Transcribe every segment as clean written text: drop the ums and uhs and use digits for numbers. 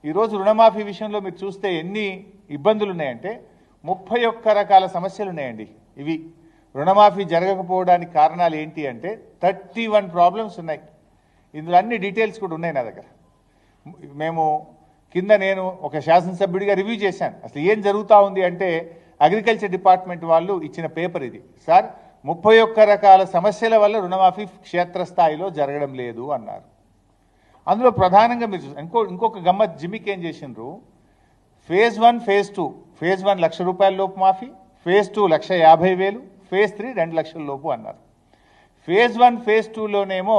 ఈరోజు రుణమాఫీ విషయంలో మీరు చూస్తే ఎన్ని ఇబ్బందులు ఉన్నాయంటే 31 రకాల సమస్యలు ఉన్నాయండి. ఇవి రుణమాఫీ జరగకపోవడానికి కారణాలు ఏంటి అంటే 31 ప్రాబ్లమ్స్ ఉన్నాయి. ఇందులో అన్ని డీటెయిల్స్ కూడా ఉన్నాయి నా దగ్గర. మేము కింద నేను ఒక శాసనసభ్యుడిగా రివ్యూ చేశాను. అసలు ఏం జరుగుతూ ఉంది అంటే అగ్రికల్చర్ డిపార్ట్మెంట్ వాళ్ళు ఇచ్చిన పేపర్ ఇది. సార్ 31 రకాల సమస్యల వల్ల రుణమాఫీ క్షేత్రస్థాయిలో జరగడం లేదు అన్నారు. అందులో ప్రధానంగా మీరు ఇంకొక గమ్మత్ జిమ్మికి ఏం చేసిండ్రు, ఫేజ్ 1 ఫేజ్ 2. ఫేజ్ 1 1,00,000 రూపాయల లోపు మాఫీ, ఫేజ్ 2 1,50,000, ఫేజ్ 3 2 లక్షల లోపు అన్నారు. ఫేజ్ 1 ఫేజ్ 2లోనేమో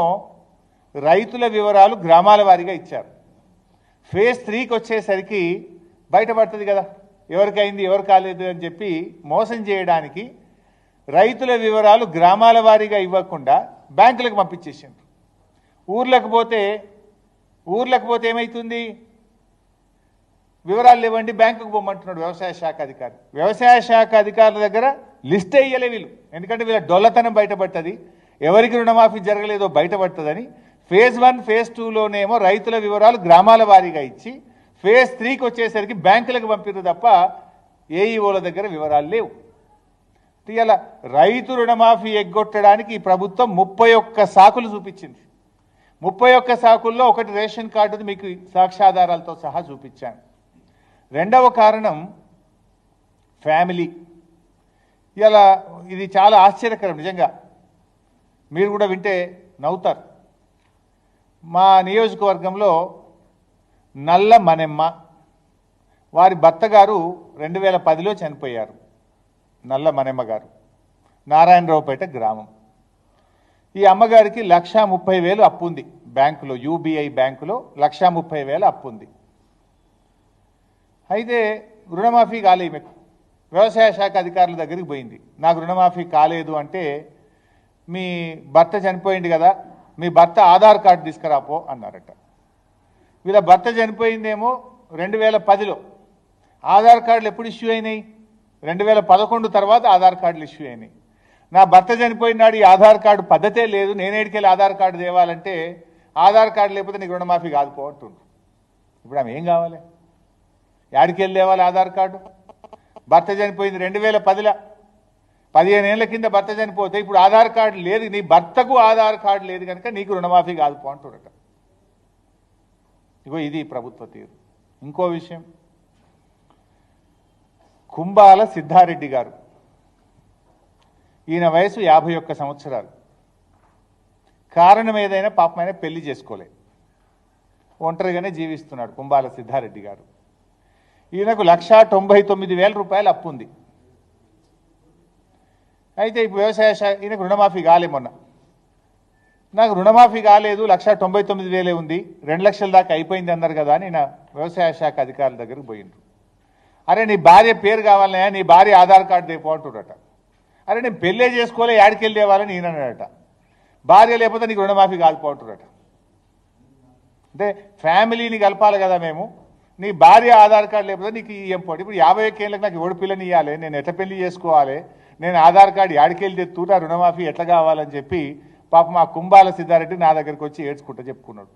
రైతుల వివరాలు గ్రామాల వారీగా ఇచ్చారు. ఫేజ్ 3కి వచ్చేసరికి బయటపడుతుంది కదా ఎవరికైంది ఎవరు కాలేదు అని చెప్పి మోసం చేయడానికి రైతుల వివరాలు గ్రామాల వారీగా ఇవ్వకుండా బ్యాంకులకు పంపించేసిండ్రు. ఊర్లకు పోతే ఏమవుతుంది, వివరాలు లేవండి బ్యాంకుకు పోమంటున్నాడు వ్యవసాయ శాఖ అధికారి. వ్యవసాయ శాఖ అధికారుల దగ్గర లిస్ట్ వేయలే వీళ్ళు, ఎందుకంటే వీళ్ళ డొల్లతనం బయటపడుతుంది, ఎవరికి రుణమాఫీ జరగలేదో బయటపడుతుందని. ఫేజ్ 1 ఫేజ్ 2లోనేమో రైతుల వివరాలు గ్రామాల వారీగా ఇచ్చి ఫేజ్ 3కి వచ్చేసరికి బ్యాంకులకు పంపిరు తప్ప ఏఈఓల దగ్గర వివరాలు లేవు. ఇలా రైతు రుణమాఫీ ఎగ్గొట్టడానికి ఈ ప్రభుత్వం 31 సాకులు చూపించింది. 31 సాకుల్లో ఒకటి రేషన్ కార్డుది మీకు సాక్ష్యాధారాలతో సహా చూపించాను. రెండవ కారణం ఫ్యామిలీ. ఇలా ఇది చాలా ఆశ్చర్యకరం, నిజంగా మీరు కూడా వింటే నవ్వుతారు. మా నియోజకవర్గంలో నల్ల మనెమ్మ, వారి భర్త గారు 2010లో చనిపోయారు. నల్ల మనెమ్మ గారు నారాయణరావుపేట గ్రామం. ఈ అమ్మగారికి 1,30,000 అప్పు ఉంది బ్యాంకులో, యూబీఐ బ్యాంకులో 1,30,000 అప్పు ఉంది. అయితే రుణమాఫీ కాలేదు. మీకు వ్యవసాయ శాఖ అధికారుల దగ్గరికి పోయింది, నాకు రుణమాఫీ కాలేదు అంటే, మీ భర్త చనిపోయింది కదా, మీ భర్త ఆధార్ కార్డు తీసుకురాపో అన్నారట. వీళ్ళ భర్త చనిపోయిందేమో 2010లో, ఆధార్ కార్డులు ఎప్పుడు ఇష్యూ అయినాయి, 2011 తర్వాత ఆధార్ కార్డులు ఇష్యూ అయినాయి. నా భర్త చనిపోయినాడు, ఈ ఆధార్ కార్డు పద్ధతే లేదు, నేనేడికెళ్ళి ఆధార్ కార్డు తేవాలంటే, ఆధార్ కార్డు లేకపోతే నీకు రుణమాఫీ కాదుపో అంటుండ్రు. ఇప్పుడు ఆమె ఏం కావాలి, యాడికెళ్ళి తేవాలి ఆధార్ కార్డు? భర్త చనిపోయింది 2010లో, 15 ఏళ్ల కింద భర్త చనిపోతే ఇప్పుడు ఆధార్ కార్డు లేదు, నీ భర్తకు ఆధార్ కార్డు లేదు కనుక నీకు రుణమాఫీ కాదుపో అంటున్నట. ఇగో ఇది ప్రభుత్వ తీరు. ఇంకో విషయం, కుంబాల సిద్ధారెడ్డి గారు, ఈయన వయసు 51 సంవత్సరాలు. కారణం ఏదైనా పాపమైన పెళ్లి చేసుకోలే, ఒంటరిగానే జీవిస్తున్నాడు కుంబాల సిద్ధారెడ్డి గారు. ఈయనకు 1,99,000 రూపాయలు అప్పు ఉంది. అయితే ఇప్పుడు వ్యవసాయ శాఖ ఈయనకు రుణమాఫీ కాలే. మొన్న నాకు రుణమాఫీ కాలేదు, 1,99,000 ఉంది, 2 లక్షల దాకా అయిపోయింది అన్నారు కదా అని నా వ్యవసాయ శాఖ అధికారుల దగ్గరికి పోయిండ్రు. అరే నీ భార్య పేరు కావాలన్నా, నీ భార్య ఆధార్ కార్డు తెపో అంటుడట. అరే నేను పెళ్ళే చేసుకోలే, యాడికెళ్ళి తేవాలని ఈయన అన్నాడట. భార్య లేకపోతే నీకు రుణమాఫీ కాదుపోంటుడట. అంటే ఫ్యామిలీని కలపాలి కదా మేము, నీ భార్య ఆధార్ కార్డు లేకపోతే నీకు ఏం పోటీ. ఇప్పుడు 51 ఏళ్ళకి నాకు ఎవడు పిల్లని ఇవ్వాలి, నేను ఎట్లా పెళ్లి చేసుకోవాలి, నేను ఆధార్ కార్డు యాడికెళ్ళి తెత్తున్నా, రుణమాఫీ ఎట్లా కావాలని చెప్పి పాప మా కుంబాల సిద్ధారెడ్డి నా దగ్గరికి వచ్చి ఏడ్చుకుంటూ చెప్పుకున్నాడు.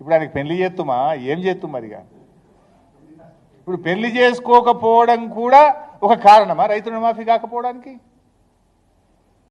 ఇప్పుడు ఆయనకి పెళ్లి చేస్తుమా, ఏం చేస్తు మరిగా? ఇప్పుడు పెళ్లి చేసుకోకపోవడం కూడా ఒక కారణమా రైతు రుణమాఫీ కాకపోవడానికి?